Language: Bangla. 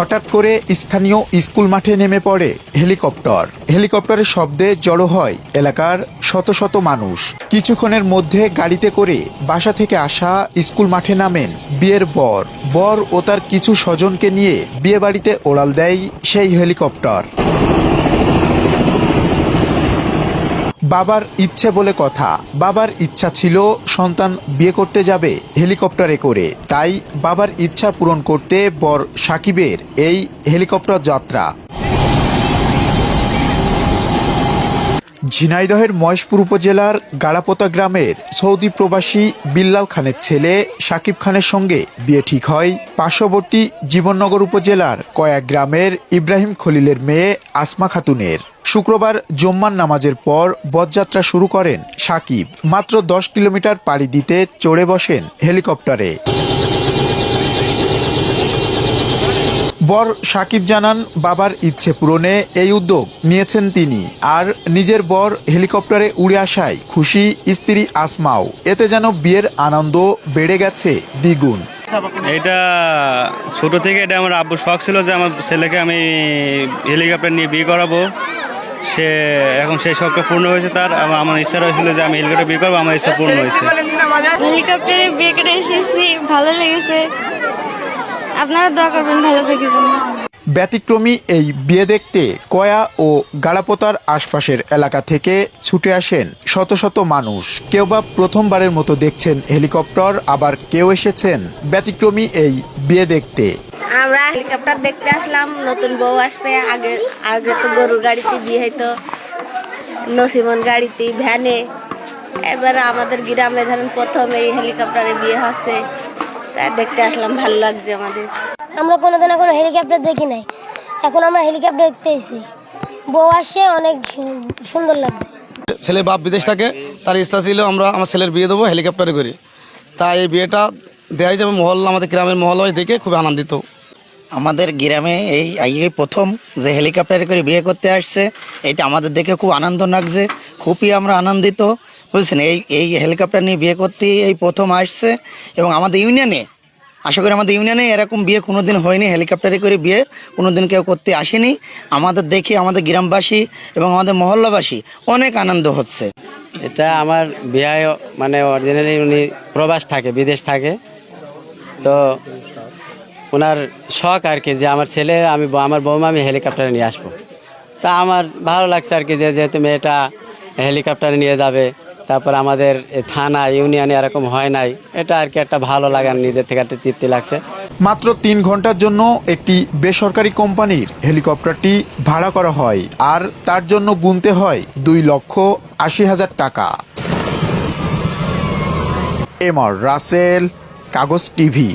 হঠাৎ করে স্থানীয় স্কুল মাঠে নেমে পড়ে হেলিকপ্টার। হেলিকপ্টারের শব্দে জড়ো হয় এলাকার শত শত মানুষ। কিছুক্ষণের মধ্যে গাড়িতে করে বাসা থেকে আসা স্কুল মাঠে নামেন বিয়ের বর ও তার কিছু স্বজনকে নিয়ে বিয়ে বাড়িতে ওড়াল দেয় সেই হেলিকপ্টার। বাবার ইচ্ছে বলে কথা। বাবার ইচ্ছা ছিল সন্তান বিয়ে করতে যাবে হেলিকপ্টারে করে, তাই বাবার ইচ্ছা পূরণ করতে বর সাকিবের এই হেলিকপ্টার যাত্রা। ঝিনাইদহের মহেশপুর উপজেলার গাড়াপোতা গ্রামের সৌদি প্রবাসী বিল্লাল খানের ছেলে সাকিব খানের সঙ্গে বিয়ে ঠিক হয় পার্শ্ববর্তী জীবননগর উপজেলার কয়েক গ্রামের ইব্রাহিম খলিলের মেয়ে আসমা খাতুনের। শুক্রবার জুম্মার নামাজের পর বরযাত্রা শুরু করেন সাকিব। মাত্র 10 কিলোমিটার পাড়ি দিতে চড়ে বসেন হেলিকপ্টারে। বর সাকিব জানান, বাবার ইচ্ছে পূরণে এই উদ্যোগ নিয়েছেন তিনি। আর নিজের বর হেলিকপ্টারে উড়ে আসায় খুশি স্ত্রী আসমাও। এতে যেন বিয়ের আনন্দ বেড়ে গেছে দ্বিগুণ। এটা ছোট থেকে এটা আমার আব্বুর শখ ছিল যে আমার ছেলেকে আমি হেলিকপ্টার নিয়ে বিয়ে করাবো। এখন সেই শখটা পূর্ণ হয়েছে তার। আমার ইচ্ছা ছিল যে আমি হেলিকপ্টার বিয়ে করবো, আমার ইচ্ছা পূর্ণ হয়েছে। হেলিকপ্টারে বিয়ে করে এসেছি, ভালো লেগেছে। আপনারা দোয়া করবেন ভালো থেকে জন্য। ব্যতিক্রমী এই বিয়ে দেখতে কয়া ও গাড়াপোতার আশপাশের এলাকা থেকে ছুটে আসেন শত শত মানুষ। কেউ বা প্রথমবারের মতো দেখছেন হেলিকপ্টার, আবার কেউ এসেছেন ব্যতিক্রমী এই বিয়ে দেখতে। আমরা হেলিকপ্টার দেখতে আসলাম, নতুন বউ আসবে। আগে তো গরুর গাড়িতে বিয়ে হইতো, নসিমন গাড়িতে, ভ্যানে। এবার আমাদের গ্রামে ধরেন প্রথম এই হেলিকপ্টারে বিয়ে হচ্ছে, তাই দেখতে আসলাম, ভালো লাগছে আমাদের। আমরা কোনোদিন কোনো হেলিকপ্টার দেখি নাই, এখন আমরা হেলিকপ্টার দেখতে এসেছি। বউ আসছে, অনেক সুন্দর লাগছে। ছেলের বাপ বিদেশ থাকে, তার ইচ্ছা ছিল আমার ছেলের বিয়ে দেবো হেলিকপ্টারে করে। তাই এই বিয়েটা দেওয়া যাবে মহল্লা, আমাদের গ্রামের মহল্লা দেখে খুব আনন্দিত। আমাদের গ্রামে এই প্রথম যে হেলিকপ্টারে করে বিয়ে করতে আসছে, এটা আমাদের দেখে খুব আনন্দ লাগছে, খুবই আমরা আনন্দিত। বুঝছেন, এই হেলিকপ্টার নিয়ে বিয়ে করতে এই প্রথম আসছে। এবং আমাদের ইউনিয়নে, আশা করি আমাদের ইউনিয়নে এরকম বিয়ে কোনোদিন হয়নি, হেলিকপ্টারে করে বিয়ে কোনোদিন কেউ করতে আসেনি। আমাদের দেখে আমাদের গ্রামবাসী এবং আমাদের মহল্লাবাসী অনেক আনন্দ হচ্ছে। এটা আমার বিয়ে মানে অরিজিনালি উনি প্রবাস থাকে, বিদেশ থাকে, তো ওনার শখ আর কি যে আমার ছেলে আমার বৌমা আমি হেলিকপ্টারে নিয়ে আসবো। তা আমার ভালো লাগছে আর কি যেহেতু মেয়েটা হেলিকপ্টারে নিয়ে যাবে। তারপর আমাদের থানা ইউনিয়নে এরকম হয় নাই, এটা আর কি একটা ভালো লাগার নিজের থেকে একটা তৃপ্তি লাগছে। মাত্র 3 ঘন্টার জন্য একটি বেসরকারি কোম্পানির হেলিকপ্টারটি ভাড়া করা হয়, আর তার জন্য গুনতে হয় 2,80,000 টাকা। এমআর রাসেল, কাগজ টিভি।